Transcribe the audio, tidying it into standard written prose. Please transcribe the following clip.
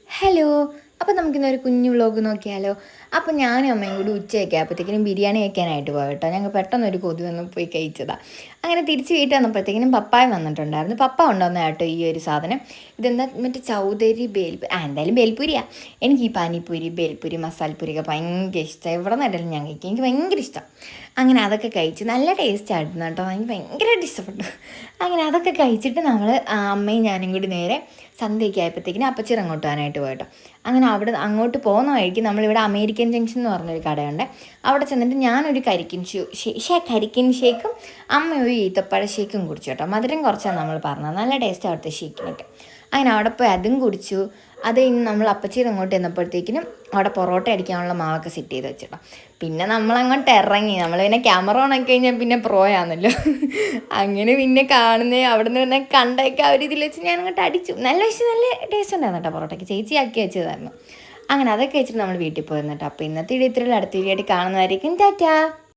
Hello. അപ്പോൾ നമുക്കിന്നൊരു കുഞ്ഞു വ്ലോഗ് നോക്കിയാലോ? അപ്പോൾ ഞാനും അമ്മയും കൂടി ഉച്ചയൊക്കെ ആയപ്പോഴത്തേക്കിനും ബിരിയാണി വയ്ക്കാനായിട്ട് പോയി കേട്ടോ. ഞങ്ങൾ പെട്ടെന്നൊരു കൊതി വന്ന് പോയി കഴിച്ചതാണ്. അങ്ങനെ തിരിച്ച് വീട്ടിൽ വന്നപ്പോഴത്തേക്കിനും പപ്പായ വന്നിട്ടുണ്ടായിരുന്നു. പപ്പ കൊണ്ടുവന്ന കേട്ടോ ഈ ഒരു സാധനം. ഇതെന്താ മറ്റേ ചൗധരി എന്തായാലും ബേൽപൂരിയാ. എനിക്ക് ഈ പാനിപ്പൂരി, ബേൽപൂരി, മസാലപ്പൂരിയൊക്കെ ഭയങ്കര ഇഷ്ടമാണ്. എവിടെ നിന്നായാലും ഞാൻ കഴിക്കും. എനിക്ക് ഭയങ്കര ഇഷ്ടം. അങ്ങനെ അതൊക്കെ കഴിച്ച് നല്ല ടേസ്റ്റ് ആയിരുന്നു കേട്ടോ. എനിക്ക് ഭയങ്കരമായിട്ട് ഇഷ്ടപ്പെട്ടു. അങ്ങനെ അതൊക്കെ കഴിച്ചിട്ട് നമ്മൾ അമ്മയും ഞാനും കൂടി നേരെ സന്ധ്യയ്ക്ക് ആയപ്പോഴത്തേക്കിനും അപ്പച്ചിറ അങ്ങോട്ട് പോകാനായിട്ട് പോയിട്ടോ. അങ്ങനെ അവിടെ അങ്ങോട്ട് പോകുന്ന വഴിക്ക് നമ്മളിവിടെ അമേരിക്കൻ ജംഗ്ഷൻ എന്ന് പറഞ്ഞൊരു കടയുണ്ട്. അവിടെ ചെന്നിട്ട് ഞാനൊരു കരിക്കിൻ ഷേക്കും അമ്മ ഒരു ഈത്തപ്പഴ ഷേക്കും കുടിച്ചു കേട്ടോ. മധുരം കുറച്ചാണ് നമ്മൾ പറഞ്ഞത്. നല്ല ടേസ്റ്റ് അവിടുത്തെ ഷേക്കിനൊക്കെ. അങ്ങനെ അവിടെ പോയി അതും കുടിച്ചു. അത് കഴിഞ്ഞ് നമ്മൾ അപ്പച്ചിയുടെ അങ്ങോട്ട് ചെന്നപ്പോഴത്തേക്കിനും അവിടെ പൊറോട്ട അടിക്കാനുള്ള മാവൊക്കെ സെറ്റ് ചെയ്ത് വെച്ചിട്ടോ. പിന്നെ നമ്മളങ്ങോട്ട് ഇറങ്ങി. നമ്മൾ പിന്നെ ക്യാമറ ഓൺ ആക്കി കഴിഞ്ഞാൽ പിന്നെ പ്രോയാണല്ലോ. അങ്ങനെ പിന്നെ കാണുന്നേ അവിടെ നിന്ന് പിന്നെ കണ്ടൊക്കെ ആ ഒരു ഇതിൽ വെച്ച് ഞാൻ അങ്ങോട്ട് അടിച്ചു. നല്ല ടേസ്റ്റ് ഉണ്ടായിരുന്നു കേട്ടോ പൊറോട്ടയ്ക്ക്. ചേച്ചി ആക്കി വെച്ചതായിരുന്നു. അങ്ങനെ അതൊക്കെ വെച്ചിട്ട് നമ്മൾ വീട്ടിൽ പോയിരുന്നു കേട്ടോ. അപ്പോൾ ഇന്നത്തെ വീഡിയോ ഇത്രയുള്ള അടുത്ത വീഡിയോ ആയിട്ട് കാണുന്നതായിരിക്കും. ടാറ്റാ.